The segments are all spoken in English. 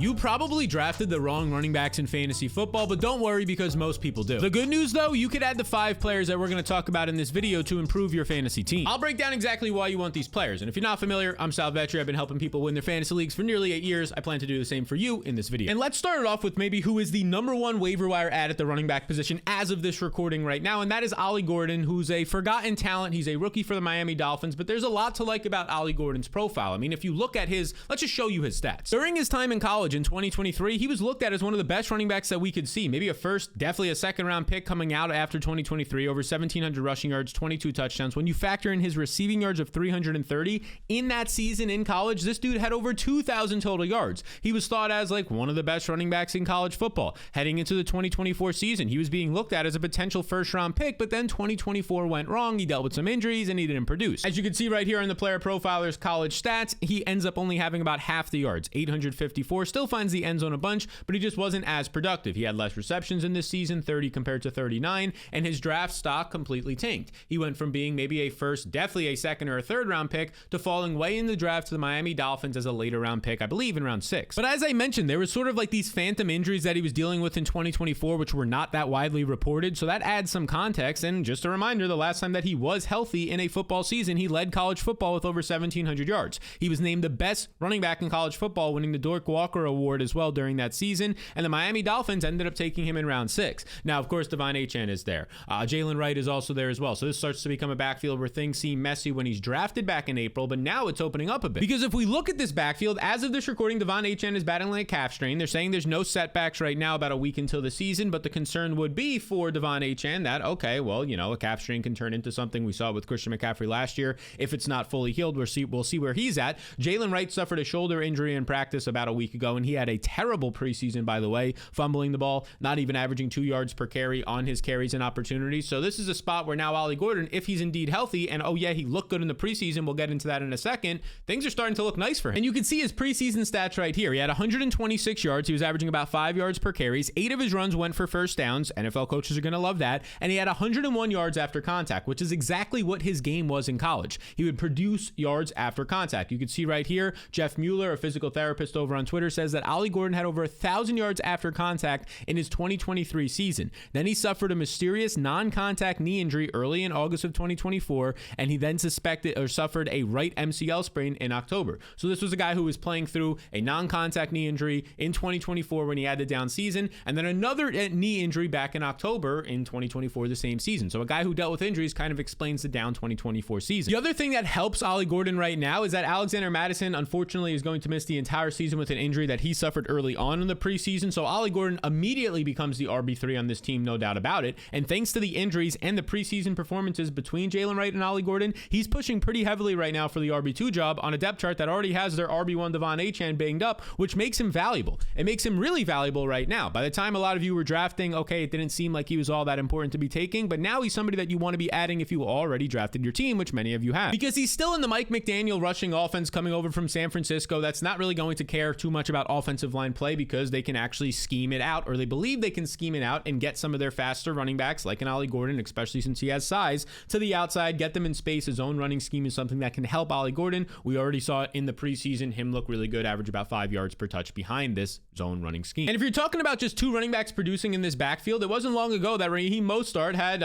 You probably drafted the wrong running backs in fantasy football, but don't worry because most people do. The good news though, you could add the 5 players that we're going to talk about in this video to improve your fantasy team. I'll break down exactly why you want these players. And if you're not familiar, I'm Sal Vetri. I've been helping people win their fantasy leagues for nearly 8 years. I plan to do the same for you in this video. And let's start it off with maybe who is the #1 waiver wire ad at the running back position as of this recording right now. And that is Ollie Gordon, who's a forgotten talent. He's a rookie for the Miami Dolphins, but there's a lot to like about Ollie Gordon's profile. I mean, if you look at let's just show you his stats. During his time in college in 2023, he was looked at as one of the best running backs that we could see. Maybe a first, definitely a second round pick coming out after 2023, over 1,700 rushing yards, 22 touchdowns. When you factor in his receiving yards of 330 in that season in college, this dude had over 2,000 total yards. He was thought as like one of the best running backs in college football. Heading into the 2024 season, he was being looked at as a potential first round pick, but then 2024 went wrong. He dealt with some injuries and he didn't produce. As you can see right here in the player profiler's college stats, he ends up only having about half the yards, 854, still finds the end zone a bunch, but he just wasn't as productive. He had less receptions in this season, 30 compared to 39, and his draft stock completely tanked. He went from being maybe a first, definitely a second or a third round pick, to falling way in the draft to the Miami Dolphins as a later round pick, I believe in round 6. But as I mentioned, there was sort of like these phantom injuries that he was dealing with in 2024, which were not that widely reported, so that adds some context. And just a reminder, the last time that he was healthy in a football season, he led college football with over 1,700 yards. He was named the best running back in college football, winning the Doak Walker Award as well during that season, and the Miami Dolphins ended up taking him in round 6. Now, of course, Devon Achane is there. Jalen Wright is also there as well. So this starts to become a backfield where things seem messy when he's drafted back in April, but now it's opening up a bit. Because if we look at this backfield, as of this recording, Devon Achane is battling a calf strain. They're saying there's no setbacks right now, about a week until the season, but the concern would be for Devon Achane that, okay, well, a calf strain can turn into something. We saw with Christian McCaffrey last year. If it's not fully healed, we'll see where he's at. Jalen Wright suffered a shoulder injury in practice about a week ago, and he had a terrible preseason, by the way, fumbling the ball, not even averaging 2 yards per carry on his carries and opportunities. So this is a spot where now Ollie Gordon, if he's indeed healthy, and oh yeah, he looked good in the preseason, we'll get into that in a second, things are starting to look nice for him. And you can see his preseason stats right here. He had 126 yards. He was averaging about 5 yards per carries. 8 of his runs went for first downs. NFL coaches are going to love that. And he had 101 yards after contact, which is exactly what his game was in college. He would produce yards after contact. You can see right here, Jeff Mueller, a physical therapist over on Twitter, says that Ollie Gordon had over 1,000 yards after contact in his 2023 season. Then he suffered a mysterious non-contact knee injury early in August of 2024, and he then suffered a right MCL sprain in October. So this was a guy who was playing through a non-contact knee injury in 2024 when he had the down season, and then another knee injury back in October in 2024, the same season. So a guy who dealt with injuries kind of explains the down 2024 season. The other thing that helps Ollie Gordon right now is that Alexander Mattison, unfortunately, is going to miss the entire season with an injury that he suffered early on in the preseason. So Ollie Gordon immediately becomes the RB3 on this team, no doubt about it. And thanks to the injuries and the preseason performances between Jalen Wright and Ollie Gordon, he's pushing pretty heavily right now for the RB2 job on a depth chart that already has their RB1 Devon Achane banged up, which makes him valuable. It makes him really valuable right now. By the time a lot of you were drafting, okay, it didn't seem like he was all that important to be taking, but now he's somebody that you want to be adding if you already drafted your team, which many of you have. Because he's still in the Mike McDaniel rushing offense coming over from San Francisco that's not really going to care too much about offensive line play because they can actually scheme it out, or they believe they can scheme it out and get some of their faster running backs like an Ollie Gordon, especially since he has size, to the outside, get them in space. His own running scheme is something that can help Ollie Gordon. We already saw it in the preseason, him look really good, average about 5 yards per touch behind this zone running scheme. And if you're talking about just 2 running backs producing in this backfield, it wasn't long ago that Raheem Mostert had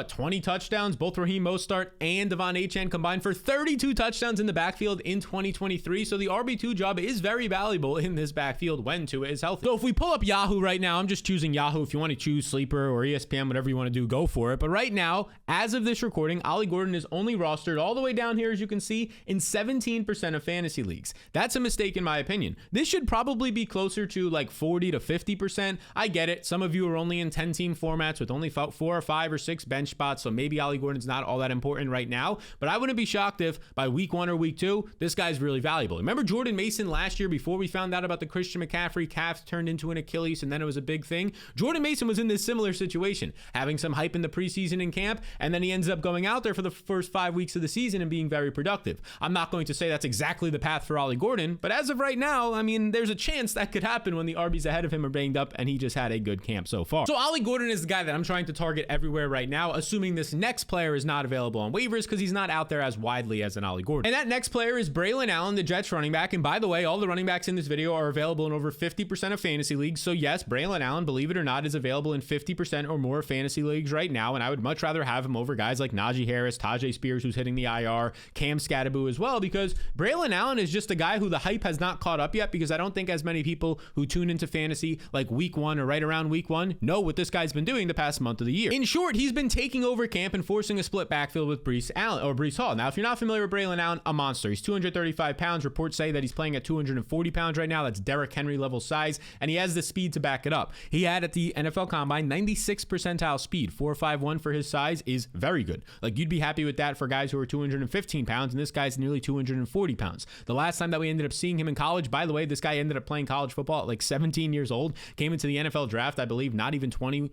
20 touchdowns. Both Raheem Mostert and Devon Achane combined for 32 touchdowns in the backfield in 2023. So the RB2 job is very valuable in this backfield when Tua is healthy. So if we pull up Yahoo right now, I'm just choosing Yahoo. If you want to choose Sleeper or ESPN, whatever you want to do, go for it. But right now, as of this recording, Ollie Gordon is only rostered all the way down here, as you can see, in 17% of fantasy leagues. That's a mistake in my opinion. This should probably be closer to like 40 to 50%. I get it. Some of you are only in 10-team formats with only 4 or 5 or 6 bench spots, so maybe Ollie Gordon's not all that important right now, but I wouldn't be shocked if by week 1 or week 2, this guy's really valuable. Remember Jordan Mason last year before we found out about the Christian McCaffrey calf turned into an Achilles and then it was a big thing? Jordan Mason was in this similar situation, having some hype in the preseason in camp, and then he ends up going out there for the first 5 weeks of the season and being very productive. I'm not going to say that's exactly the path for Ollie Gordon, but as of right now, I mean, there's a chance that could happen when the RBs ahead of him are banged up and he just had a good camp so far. So Ollie Gordon is the guy that I'm trying to target everywhere right now, assuming this next player is not available on waivers because he's not out there as widely as an Ollie Gordon. And that next player is Braylon Allen, the Jets running back. And by the way, all the running backs in this video are are available in over 50% of fantasy leagues. So yes, Braylon Allen, believe it or not, is available in 50% or more fantasy leagues right now. And I would much rather have him over guys like Najee Harris, Tajay Spears, who's hitting the IR, Cam Scatterbo as well, because Braylon Allen is just a guy who the hype has not caught up yet, because I don't think as many people who tune into fantasy like week 1 or right around week 1 know what this guy's been doing the past month of the year. In short, he's been taking over camp and forcing a split backfield with Breece Hall. Now, if you're not familiar with Braylon Allen, a monster. He's 235 pounds. Reports say that he's playing at 240 pounds right now. That's Derrick Henry level size, and he has the speed to back it up. He had at the NFL Combine 96 percentile speed. 4.51 for his size is very good. Like, you'd be happy with that for guys who are 215 pounds, and this guy's nearly 240 pounds. The last time that we ended up seeing him in college, by the way, this guy ended up playing college football at like 17 years old, came into the NFL draft, I believe, not even 20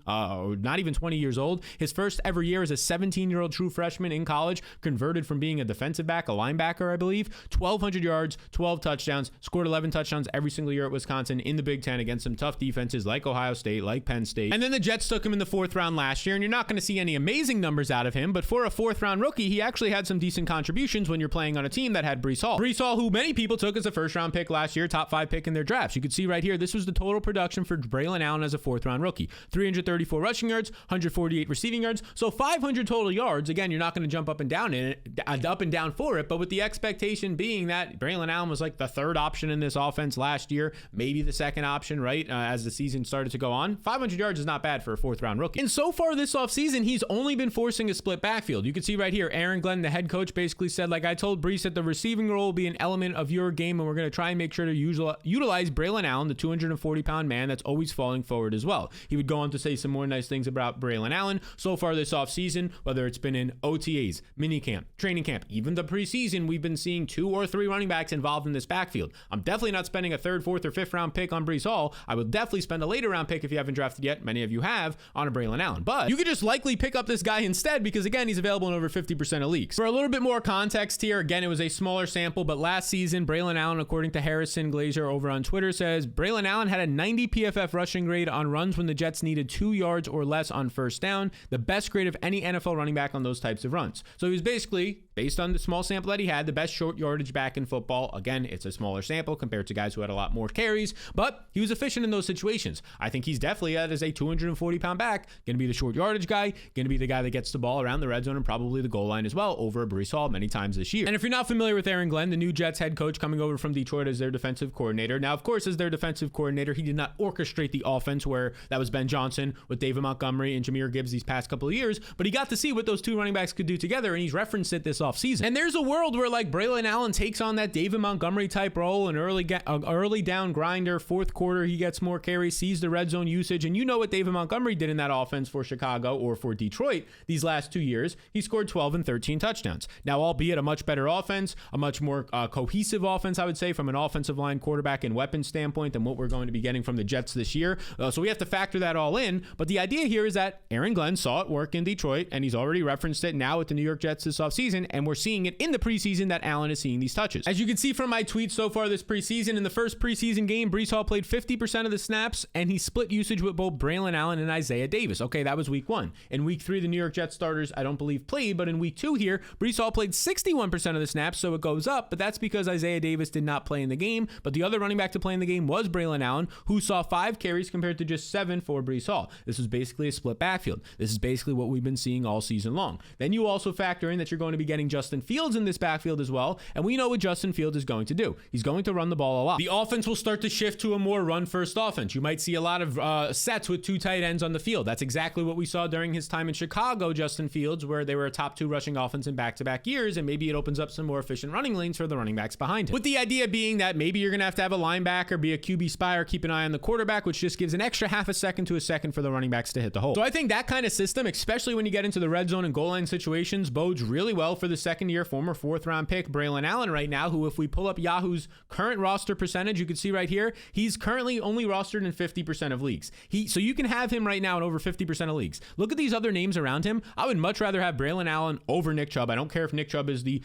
years old. His first ever year as a 17-year-old true freshman in college, converted from being a defensive back, a linebacker, I believe, 1,200 yards, 12 touchdowns, scored 11 touchdowns every single year at Wisconsin in the Big Ten against some tough defenses like Ohio State, like Penn State. And then the Jets took him in the 4th round last year, and you're not going to see any amazing numbers out of him, but for a 4th round rookie, he actually had some decent contributions when you're playing on a team that had Breece Hall. Breece Hall, who many people took as a 1st round pick last year, top 5 pick in their drafts. You can see right here, this was the total production for Braylon Allen as a 4th round rookie. 334 rushing yards, 148 receiving yards, so 500 total yards. Again, you're not going to jump up and down for it, but with the expectation being that Braylon Allen was like the 3rd option in this offense last year, maybe the 2nd option, right? As the season started to go on, 500 yards is not bad for a 4th round rookie. And so far this offseason, he's only been forcing a split backfield. You can see right here, Aaron Glenn, the head coach, basically said, like, I told Breece that the receiving role will be an element of your game, and we're going to try and make sure to utilize Braylon Allen, the 240-pound man that's always falling forward as well. He would go on to say some more nice things about Braylon Allen so far this offseason, whether it's been in OTAs, minicamp, training camp, even the preseason, we've been seeing 2 or 3 running backs involved in this backfield. I'm definitely not spending a 3rd, 4th, or 5th round pick on Breece Hall. I would definitely spend a later round pick, if you haven't drafted yet, many of you have, on a Braylon Allen. But you could just likely pick up this guy instead, because again, he's available in over 50% of leagues. For a little bit more context here, again, it was a smaller sample, but last season, Braylon Allen, according to Harrison Glazier over on Twitter, says Braylon Allen had a 90 PFF rushing grade on runs when the Jets needed 2 yards or less on 1st down, the best grade of any NFL running back on those types of runs. So he was basically, based on the small sample that he had, the best short yardage back in football. Again, it's a smaller sample compared to guys who had a lot more carries, but he was efficient in those situations. I think he's definitely, as a 240-pound back, going to be the short yardage guy, going to be the guy that gets the ball around the red zone and probably the goal line as well over Breece Hall many times this year. And if you're not familiar with Aaron Glenn, the new Jets head coach coming over from Detroit as their defensive coordinator. Now, of course, as their defensive coordinator, he did not orchestrate the offense where that was Ben Johnson with David Montgomery and Jahmyr Gibbs these past couple of years, but he got to see what those 2 running backs could do together, and he's referenced it this offseason. And there's a world where like Braylon Allen takes on that David Montgomery type role, an early down grinder, 4th quarter, he gets more carries, sees the red zone usage, and you know what David Montgomery did in that offense for Chicago or for Detroit these last 2 years. He scored 12 and 13 touchdowns. Now, albeit a much better offense, a much more cohesive offense, I would say, from an offensive line, quarterback, and weapon standpoint than what we're going to be getting from the Jets this year. So we have to factor that all in. But the idea here is that Aaron Glenn saw it work in Detroit, and he's already referenced it now with the New York Jets this offseason, and we're seeing it in the preseason that Allen is seeing these touches. As you can see from my tweets so far this preseason, in the first preseason game, Breece Hall played 50% of the snaps, and he split usage with both Braylon Allen and Isaiah Davis. Okay, that was week 1. In week 3, the New York Jets starters, I don't believe, played, but in week 2 here, Breece Hall played 61% of the snaps, so it goes up, but that's because Isaiah Davis did not play in the game, but the other running back to play in the game was Braylon Allen, who saw 5 carries compared to just 7 for Breece Hall. This was basically a split backfield. This is basically what we've been seeing all season long. Then you also factor in that you're going to be getting Justin Fields in this backfield as well, and we know what Justin Fields is going to do. He's going to run the ball a lot. The offense will start to shift to a more run-first offense. You might see a lot of sets with 2 tight ends on the field. That's exactly what we saw during his time in Chicago, Justin Fields, where they were a top 2 rushing offense in back-to-back years, and maybe it opens up some more efficient running lanes for the running backs behind him. With the idea being that maybe you're going to have a linebacker, be a QB spy, or keep an eye on the quarterback, which just gives an extra half a second to a second for the running backs to hit the hole. So I think that kind of system, especially when you get into the red zone and goal line situations, bodes really well for the second-year former 4th-round pick Braylon Allen right now, who, if we pull up Yahoo's current roster percentage, you can see right here, he's currently only rostered in 50% of leagues. So you can have him right now in over 50% of leagues. Look at these other names around him. I would much rather have Braylon Allen over Nick Chubb. I don't care if Nick Chubb is the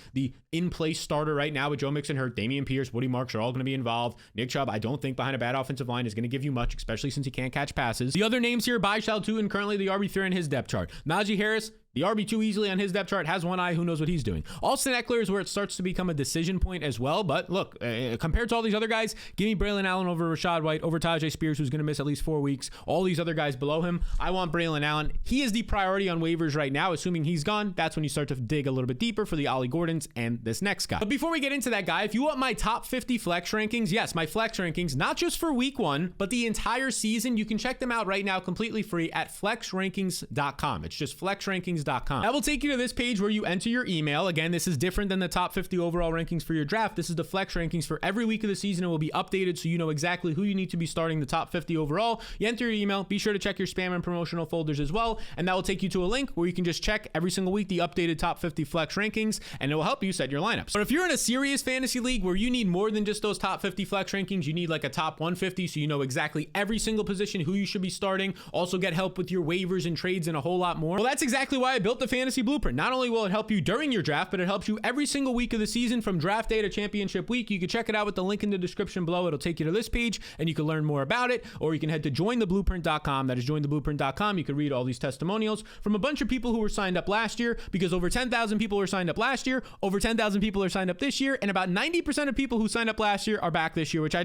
in-place starter right now with Joe Mixon hurt. Dameon Pierce, Woody Marks are all going to be involved. Nick Chubb, I don't think behind a bad offensive line is going to give you much, especially since he can't catch passes. The other names here, Baishal Tootin, currently the RB3 in his depth chart. Najee Harris, The RB2 easily on his depth chart has one eye. Who knows what he's doing? Austin Eckler is where it starts to become a decision point as well. But look, compared to all these other guys, give me Braylon Allen over Rashad White, over Tajay Spears, who's going to miss at least 4 weeks. All these other guys below him, I want Braylon Allen. He is the priority on waivers right now. Assuming he's gone, that's when you start to dig a little bit deeper for the Ollie Gordons and this next guy. But before we get into that guy, if you want my top 50 flex rankings, yes, my flex rankings, not just for week 1, but the entire season, you can check them out right now completely free at flexrankings.com. It's just flexrankings.com. That will take you to this page where you enter your email. Again, this is different than the top 50 overall rankings for your draft. This is the flex rankings for every week of the season. It will be updated so you know exactly who you need to be starting the top 50 overall. You enter your email, be sure to check your spam and promotional folders as well, and that will take you to a link where you can just check every single week the updated top 50 flex rankings, and it will help you set your lineups. But if you're in a serious fantasy league where you need more than just those top 50 flex rankings, you need like a top 150 so you know exactly every single position, who you should be starting, also get help with your waivers and trades and a whole lot more. Well, that's exactly why I built the Fantasy Blueprint. Not only will it help you during your draft, but it helps you every single week of the season from draft day to championship week. You can check it out with the link in the description below. It'll take you to this page and you can learn more about it, or you can head to jointheblueprint.com. That is jointheblueprint.com. You can read all these testimonials from a bunch of people who were signed up last year, because over 10,000 people were signed up last year, over 10,000 people are signed up this year, and about 90% of people who signed up last year are back this year, which I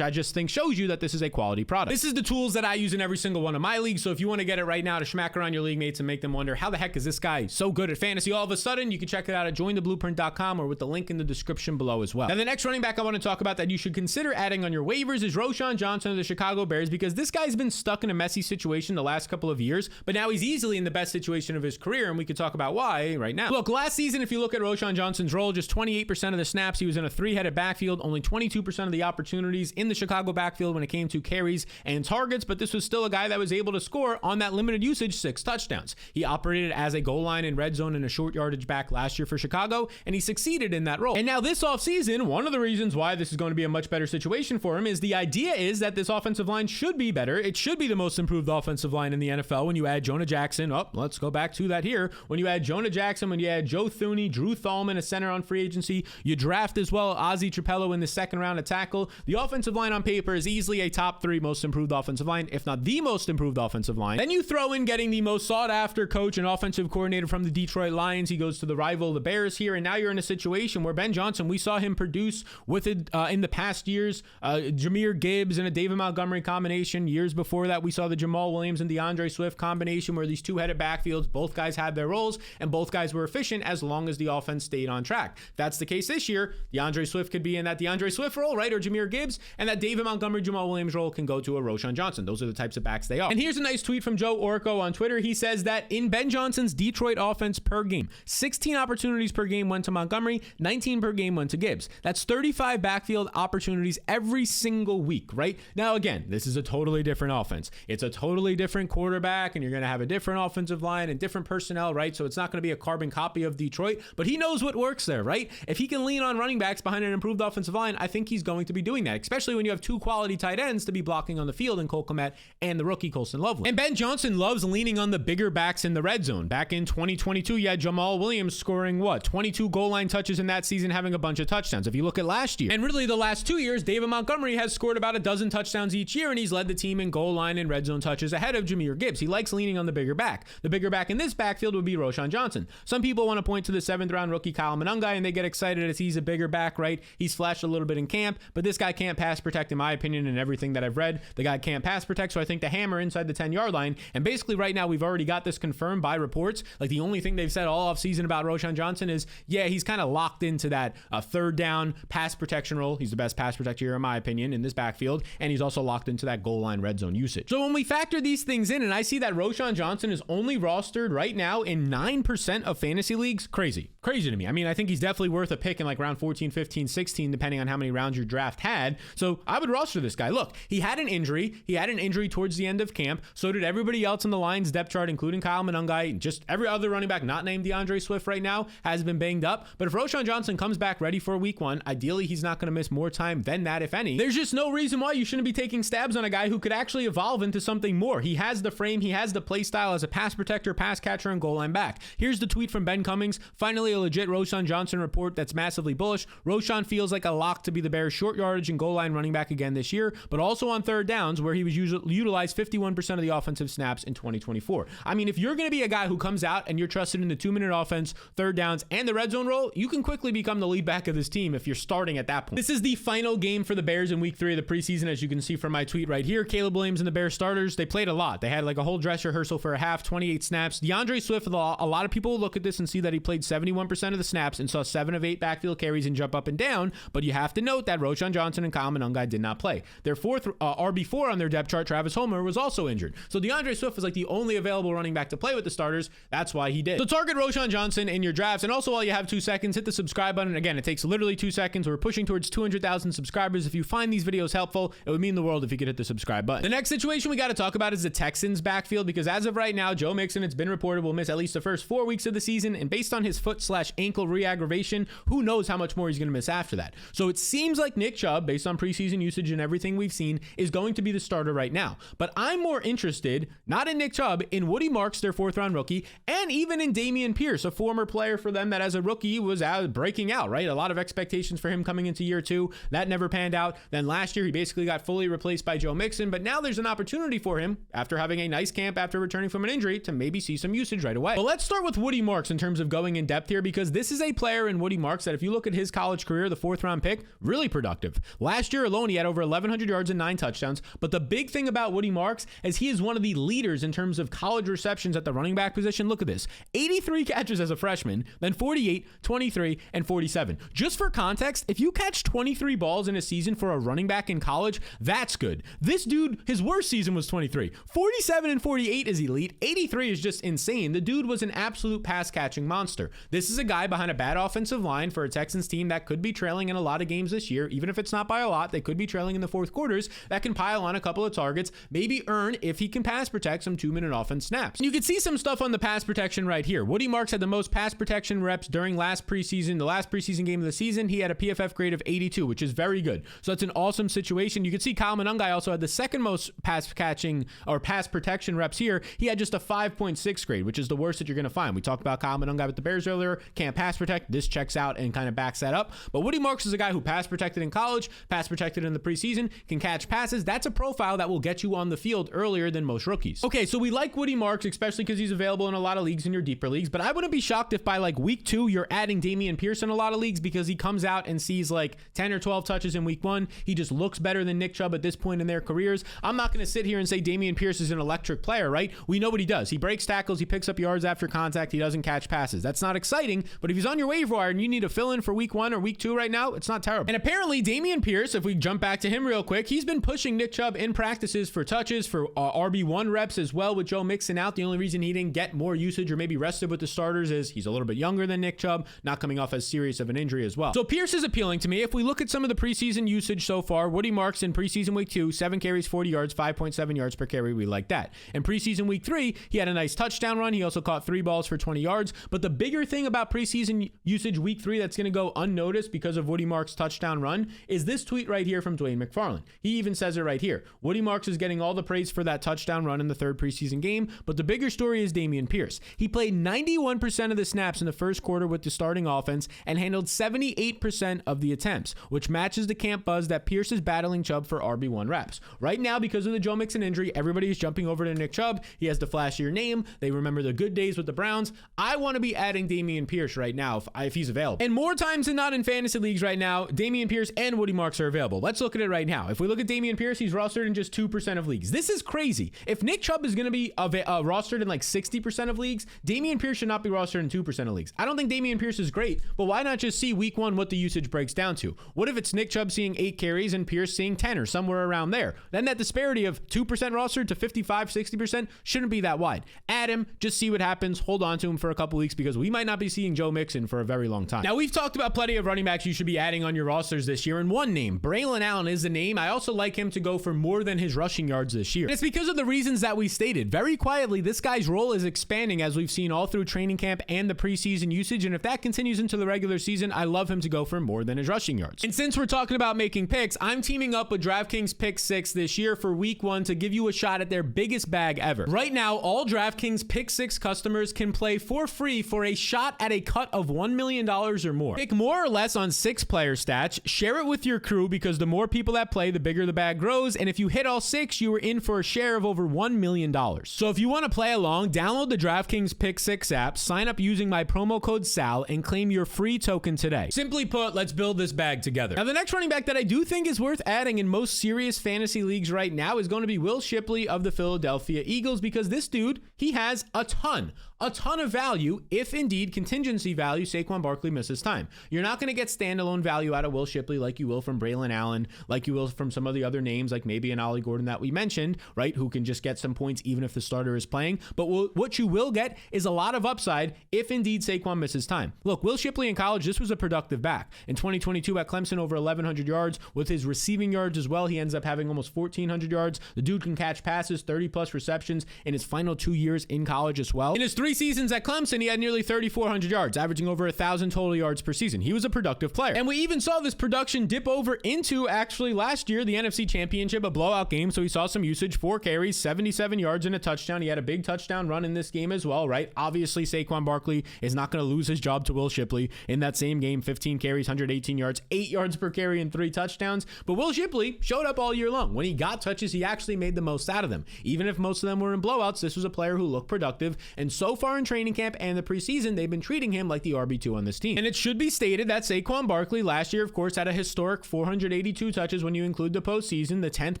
just think shows you that this is a quality product. This is the tools that I use in every single one of my leagues. So if you want to get it right now to smack around your league mates and make them wonder, how the heck is this guy so good at fantasy all of a sudden, you can check it out at jointheblueprint.com or with the link in the description below as well. Now, the next running back I want to talk about that you should consider adding on your waivers is Roschon Johnson of the Chicago Bears, because this guy's been stuck in a messy situation the last couple of years, but now he's easily in the best situation of his career, and we could talk about why right now. Look, last season, if you look at Roschon Johnson's role, just 28% of the snaps, he was in a 3-headed backfield, only 22% of the opportunities in the Chicago backfield when it came to carries and targets, but this was still a guy that was able to score on that limited usage 6 touchdowns. He operated as a goal line and red zone and a short yardage back last year for Chicago, and he succeeded in that role. And now this offseason, one of the reasons why this is going to be a much better situation for him is the idea is that this offensive line should be better. It should be the most improved offensive line in the NFL when you add Jonah Jackson. Let's go back to that here. When you add Jonah Jackson, when you add Joe Thuney, Drew Thalman, a center on free agency, you draft as well Ozzie Trapello in the second round at tackle. The offensive line on paper is easily a top 3 most improved offensive line, if not the most improved offensive line. Then you throw in getting the most sought after coach and offensive coordinator from the Detroit Lions. He goes to the rival, the Bears here, and now you're in a situation where Ben Johnson, we saw him produce with it in the past years, Jahmyr Gibbs and a David Montgomery combination. Years before that, we saw the Jamal Williams and DeAndre Swift combination, where these 2-headed backfields, both guys had their roles and both guys were efficient as long as the offense stayed on track. If that's the case this year, DeAndre Swift could be in that DeAndre Swift role, right? Or Jahmyr Gibbs, and that David Montgomery, Jamal Williams role can go to a Roschon Johnson. Those are the types of backs they are. And here's a nice tweet from Joe Orco on Twitter. He says that in Ben Johnson's Detroit offense per game, 16 opportunities per game went to Montgomery, 19 per game went to Gibbs. That's 35 backfield opportunities every single week, right? Now, again, this is a totally different offense. It's a totally different quarterback, and you're going to have a different offensive line and different personnel, right? So it's not going to be a carbon copy of Detroit, but he knows what works there, right? If he can lean on running backs behind an improved offensive line, I think he's going to be doing that, especially when you have 2 quality tight ends to be blocking on the field in Cole Kmet and the rookie Colston Loveland. And Ben Johnson loves leaning on the bigger backs in the red zone. Back in 2022, you had Jamal Williams scoring 22 goal line touches in that season, having a bunch of touchdowns. If you look at last year, and really the last 2 years, David Montgomery has scored about a dozen touchdowns each year, and he's led the team in goal line and red zone touches ahead of Jahmyr Gibbs. He likes leaning on the bigger back. The bigger back in this backfield would be Roschon Johnson. Some people want to point to the 7th round rookie Kyle Monangai, and they get excited as he's a bigger back, right? He's flashed a little bit in camp, but this guy can't pass protect, in my opinion, and everything that I've read. The guy can't pass protect, so I think the hammer inside the 10-yard line. And basically right now, we've already got this confirmed by reports. Like, the only thing they've said all offseason about Roschon Johnson is, yeah, he's kind of locked into that third down pass protection role. He's the best pass protector here, in my opinion, in this backfield, and he's also locked into that goal line red zone usage. So when we factor these things in, and I see that Roschon Johnson is only rostered right now in 9% of fantasy leagues, crazy to me. I mean, I think he's definitely worth a pick in like round 14, 15, 16, depending on how many rounds your draft had. So I would roster this guy. Look, he had an injury. He had an injury towards the end of camp. So did everybody else in the Lions depth chart, including Kyle Monangai. Just every other running back not named DeAndre Swift right now has been banged up. But if Roschon Johnson comes back ready for week 1, ideally he's not going to miss more time than that, if any. There's just no reason why you shouldn't be taking stabs on a guy who could actually evolve into something more. He has the frame, he has the play style as a pass protector, pass catcher, and goal line back. Here's the tweet from Ben Cummings. Finally, a legit Roschon Johnson report that's massively bullish. Roschon feels like a lock to be the Bears' short yardage and goal line running back again this year, but also on third downs, where he was utilized 51% of the offensive snaps in 2024. I mean, if you're going to be a guy who comes out and you're trusted in the 2-minute offense, third downs, and the red zone role, you can quickly become the lead back of this team if you're starting at that point. This is the final game for the Bears in week 3 of the preseason, as you can see from my tweet right here. Caleb Williams and the Bears starters, they played a lot. They had like a whole dress rehearsal for a half, 28 snaps. DeAndre Swift, a lot of people will look at this and see that he played 71% of the snaps and saw 7 of 8 backfield carries and jump up and down, but you have to note that Roschon Johnson and Kyle Monangai did not play. Their fourth RB4 on their depth chart, Travis Homer, was also injured. So DeAndre Swift was like the only available running back to play with the starters. That's why he did. So target Roschon Johnson in your drafts, and also while you have 2 seconds, hit the subscribe button. Again, it takes literally 2 seconds. We're pushing towards 200,000 subscribers. If you find these videos helpful, it would mean the world if you could hit the subscribe button. The next situation we got to talk about is the Texans backfield, because as of right now, Joe Mixon, it's been reported, will miss at least the first 4 weeks of the season, and based on his foot/ankle re-aggravation, who knows how much more he's going to miss after that. So it seems like Nick Chubb, based on preseason usage and everything we've seen, is going to be the starter right now. But I'm more interested, not in Nick Chubb, in Woody Marks, their 4th-round rookie, and even in Dameon Pierce, a former player for them that as a rookie was breaking out, right? A lot of expectations for him coming into year 2. That never panned out. Then last year, he basically got fully replaced by Joe Mixon, but now there's an opportunity for him, after having a nice camp after returning from an injury, to maybe see some usage right away. But let's start with Woody Marks in terms of going in depth here, because this is a player in Woody Marks that if you look at his college career, the 4th-round pick, really productive. Last year alone, he had over 1,100 yards and 9 touchdowns, but the big thing about Woody Marks is he is one of the leaders in terms of college receptions at the running back position. Look at this. 83 catches as a freshman, then 48, 23, and 47. Just for context, if you catch 23 balls in a season for a running back in college, that's good. This dude, his worst season was 23. 47 and 48 is elite. 83 is just insane. The dude was an absolute pass-catching monster. This is a guy behind a bad offensive line for a Texans team that could be trailing in a lot of games this year. Even if it's not by a lot, they could be trailing in the 4th quarters. That can pile on a couple of targets, maybe earn, if he can pass protect, some 2-minute offense snaps. And you can see some stuff on the pass protection right here. Woody Marks had the most pass protection reps during the last preseason game of the season. He had a PFF grade of 82, which is very good. So that's an awesome situation. You can see Kyle Monangai also had the second most pass protection reps here. He had just a 5.6 grade, which is the worst that you're going to find. We talked about Kyle Monangai with the Bears earlier. Can't pass protect. This checks out and kind of backs that up. But Woody Marks is a guy who pass protected in college, pass protected in the preseason, can catch passes. That's a profile that will get you on the field earlier than most rookies. Okay, so we like Woody Marks, especially because he's available in a lot of leagues in your deeper leagues, but I wouldn't be shocked if by like week 2, you're adding Dameon Pierce in a lot of leagues, because he comes out and sees like 10 or 12 touches in week 1. He just looks better than Nick Chubb at this point in their careers. I'm not going to sit here and say Dameon Pierce is an electric player, right? We know what he does. He breaks tackles, he picks up yards after contact, he doesn't catch passes. That's not exciting, but if he's on your waiver wire and you need to fill in for week 1 or week 2 right now, it's not terrible. And apparently Dameon Pierce, if we jump back to him real quick, he's been pushing Nick Chubb in practices for touches, for RB1 reps as well, with Joe Mixon out. The only reason he didn't get more usage or maybe rested with the starters is he's a little bit younger than Nick Chubb, not coming off as serious of an injury as well. So Pierce is appealing to me. If we look at some of the preseason usage so far, Woody Marks in preseason week 2, 7 carries, 40 yards, 5.7 yards per carry. We like that. In preseason week 3, he had a nice touchdown run. He also caught 3 balls for 20 yards. But the bigger thing about preseason usage week 3 that's going to go unnoticed because of Woody Marks' touchdown run is this tweet right here from Dwayne McFarland. He even says it right here. Woody Marks is getting all the praise for that touchdown run in the 3rd preseason game, but the bigger story is Dameon Pierce. He played 91% of the snaps in the first quarter with the starting offense and handled 78% of the attempts, which matches the camp buzz that Pierce is battling Chubb for RB1 reps. Right now, because of the Joe Mixon injury, everybody is jumping over to Nick Chubb. He has the flashier name. They remember the good days with the Browns. I want to be adding Dameon Pierce right now if he's available. And more times than not in fantasy leagues right now, Dameon Pierce and Woody Marks are available. Let's look at it right now. If we look at Dameon Pierce, he's rostered in just 2% of leagues. This is crazy. If Nick Chubb is going to be rostered in like 60% of leagues, Dameon Pierce should not be rostered in 2% of leagues. I don't think Dameon Pierce is great, but why not just see week 1 what the usage breaks down to? What if it's Nick Chubb seeing 8 carries and Pierce seeing 10 or somewhere around there? Then that disparity of 2% rostered to 55, 60% shouldn't be that wide. Add him, just see what happens, hold on to him for a couple weeks, because we might not be seeing Joe Mixon for a very long time. Now, we've talked about plenty of running backs you should be adding on your rosters this year, and one name, Braylon Allen, is the name. I also like him to go for more than his rushing yards this year. And it's because of the reasons that we stated. Very quietly, this guy's role is expanding, as we've seen all through training camp and the preseason usage, and if that continues into the regular season, I love him to go for more than his rushing yards. And since we're talking about making picks, I'm teaming up with DraftKings Pick 6 this year for week 1 to give you a shot at their biggest bag ever. Right now, all DraftKings Pick 6 customers can play for free for a shot at a cut of $1 million or more. Pick more or less on 6 player stats, share it with your crew, because the more people that play, the bigger the bag grows, and if you hit all 6, you are in for a share of over $1 million. So if you want to play along, download the DraftKings Pick 6 app, sign up using my promo code SAL, and claim your free token today. Simply put, let's build this bag together. Now, the next running back that I do think is worth adding in most serious fantasy leagues right now is going to be Will Shipley of the Philadelphia Eagles, because this dude, he has a ton of value if indeed contingency value Saquon Barkley misses time. You're not going to get standalone value out of Will Shipley like you will from Braylon Allen, like you will from some of the other names like maybe an Ollie Gordon that we mentioned, right, who can just get some points even if the starter is playing. But what you will get is a lot of upside if indeed Saquon misses time. Look, Will Shipley in college, this was a productive back. In 2022 at Clemson, over 1,100 yards with his receiving yards as well. He ends up having almost 1,400 yards. The dude can catch passes, 30 plus receptions in his final 2 years in college as well. In his 3 seasons at Clemson, he had nearly 3,400 yards, averaging over 1,000 total yards per season. He was a productive player. And we even saw this production dip over into actually last year, the NFC Championship, a blowout game. So he saw some usage, 4 carries, 77 yards and a touchdown. He had a big touchdown run in this game as well, right? Obviously, Saquon Barkley is not going to lose his job to Will Shipley in that same game. 15 carries, 118 yards, 8 yards per carry and 3 touchdowns. But Will Shipley showed up all year long. When he got touches, he actually made the most out of them. Even if most of them were in blowouts, this was a player who looked productive. And so far in training camp and the preseason, they've been treating him like the RB2 on this team. And it should be stated that Saquon Barkley last year, of course, had a historic 482 touches when you include the postseason, the 10th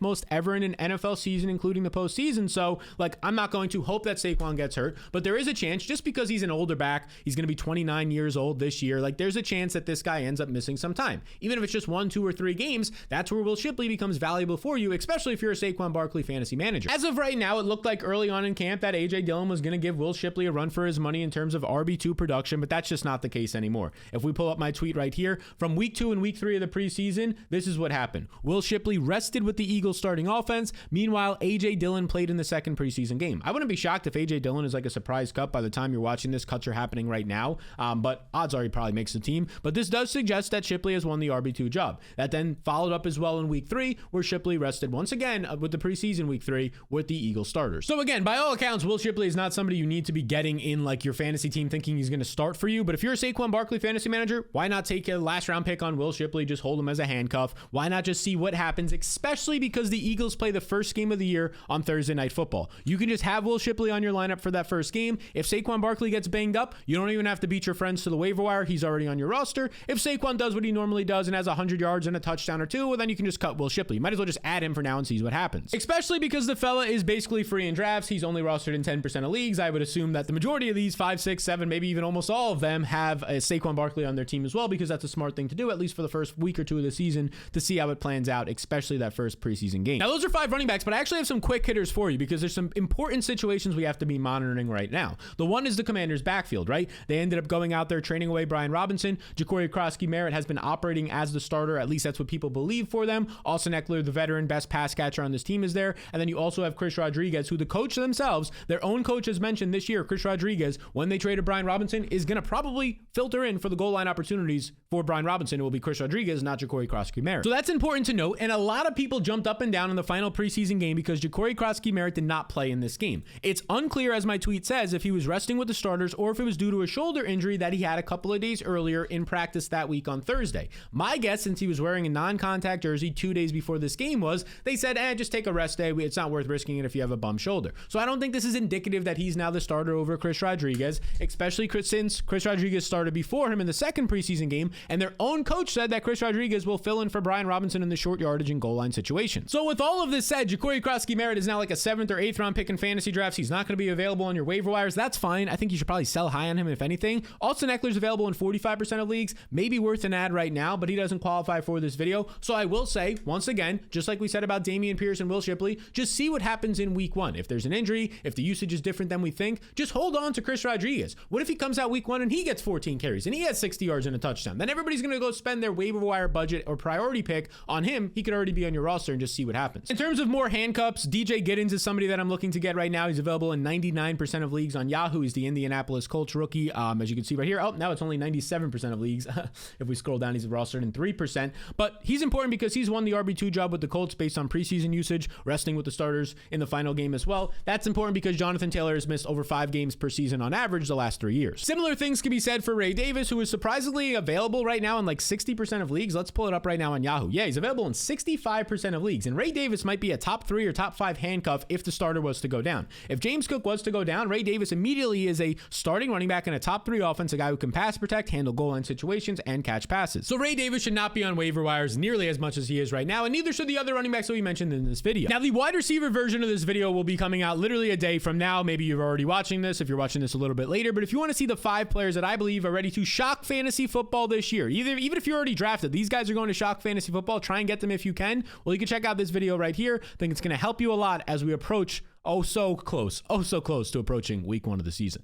most ever in an NFL season, including the postseason. So, like, I'm not going to hope that Saquon gets hurt, but there is a chance, just because he's an older back, he's going to be 29 years old this year. Like, there's a chance that this guy ends up missing some time. Even if it's just 1, 2, or 3 games, that's where Will Shipley becomes valuable for you, especially if you're a Saquon Barkley fantasy manager. As of right now, it looked like early on in camp that A.J. Dillon was going to give Will Shipley a run for his money in terms of RB2 production, but that's just not the case anymore. If we pull up my tweet right here, from week 2 and week 3 of the preseason, this is what happened. Will Shipley rested with the Eagles starting offense. Meanwhile, A.J. Dillon played in the second preseason game. I wouldn't be shocked if A.J. Dillon is like a surprise cut by the time you're watching this. Cuts are happening right now, but odds are he probably makes the team. But this does suggest that Shipley has won the RB2 job. That then followed up as well in week 3, where Shipley rested once again with the preseason week 3 with the Eagles starters. So again, by all accounts, Will Shipley is not somebody you need to be getting in like your fantasy team thinking he's going to start for you. But if you're a Saquon Barkley fantasy manager, why not take a last round pick on Will Shipley? Just hold him as a handcuff. Why not just see what happens, especially because the Eagles play the first game of the year on Thursday Night Football. You can just have Will Shipley on your lineup for that first game. If Saquon Barkley gets banged up, you don't even have to beat your friends to the waiver wire. He's already on your roster. If Saquon does what he normally does and has 100 yards and a touchdown or 2, well, then you can just cut Will Shipley. You might as well just add him for now and see what happens. Especially because the fella is basically free in drafts. He's only rostered in 10% of leagues. I would assume that the majority of these 5, 6, 7, maybe even almost all of them have a Saquon Barkley on their team as well, because that's a smart thing to do, at least for the first week or 2 of the season, to see how it plans out, especially that first preseason game. Now, those are 5 running backs, but I actually have some quick hitters for you because there's some important situations we have to be monitoring right now. The one is the Commanders' backfield, right? They ended up going out there trading away Brian Robinson. Ja'Cory Krosky-Merritt has been operating as the starter. At least that's what people believe for them. Austin Eckler, the veteran best pass catcher on this team, is there. And then you also have Chris Rodriguez, who the coach themselves, their own coach has mentioned this year, Chris Rodriguez, when they traded Brian Robinson, is going to probably filter in for the goal line opportunities for Brian Robinson. It will be Chris Rodriguez, not Ja'Cory Krosky-Merritt. So that's important to note. And a lot of people jumped up and down in the final preseason game because Ja'Cory Krosky-Merritt did not play in this game. It's unclear, as my tweet says, if he was resting with the starters or if it was due to a shoulder injury that he had a couple of days earlier in practice that week on Thursday. My guess, since he was wearing a non-contact jersey 2 days before this game, was they said, just take a rest day. It's not worth risking it if you have a bum shoulder. So I don't think this is indicative that he's now the starter over Chris Rodriguez, especially since Chris Rodriguez started before him in the second preseason game, and their own coach said that Chris Rodriguez will fill in for Brian Robinson in the short yardage and goal line situation. So with all of this said, Ja'Cory Krosky-Merritt is now like a 7th or 8th round pick in fantasy drafts. He's not going to be available on your waiver wires. That's fine. I think you should probably sell high on him, if anything. Austin Eckler's available in 45% of leagues. Maybe worth an ad right now, but he doesn't qualify for this video. So I will say, once again, just like we said about Dameon Pierce and Will Shipley, just see what happens in week 1. If there's an injury, if the usage is different than we think, just hold on to Chris Rodriguez. What if he comes out week 1 and he gets 14 carries and he has 60 yards and a touchdown? Then everybody's going to go spend their waiver wire budget or priority pick on him. He could already be on your roster and just see what happens. In terms of more handcuffs, DJ Giddens is somebody that I'm looking to get right now. He's available in 99% of leagues on Yahoo. He's the Indianapolis Colts rookie. As you can see right here. Oh, now it's only 97% of leagues. If we scroll down, he's rostered in 3%. But he's important because he's won the RB2 job with the Colts based on preseason usage, resting with the starters in the final game as well. That's important because Jonathan Taylor has missed over 5 games per season on average the last 3 years. Similar things can be said for Ray Davis, who is surprisingly available right now in like 60% of leagues. Let's pull it up right now on Yahoo. Yeah, he's available in 65% of leagues. And Ray Davis might be a top 3 or top 5 handcuff if the starter was to go down. If James Cook took was to go down, Ray Davis immediately is a starting running back in a top 3 offense, a guy who can pass protect, handle goal line situations, and catch passes. So Ray Davis should not be on waiver wires nearly as much as he is right now, and neither should the other running backs that we mentioned in this video. Now, the wide receiver version of this video will be coming out literally a day from now. Maybe you're already watching this if you're watching this a little bit later, but if you want to see the 5 players that I believe are ready to shock fantasy football this year, even if you're already drafted, these guys are going to shock fantasy football. Try and get them if you can. Well, you can check out this video right here. I think it's going to help you a lot as we approach so close to approaching week 1 of the season.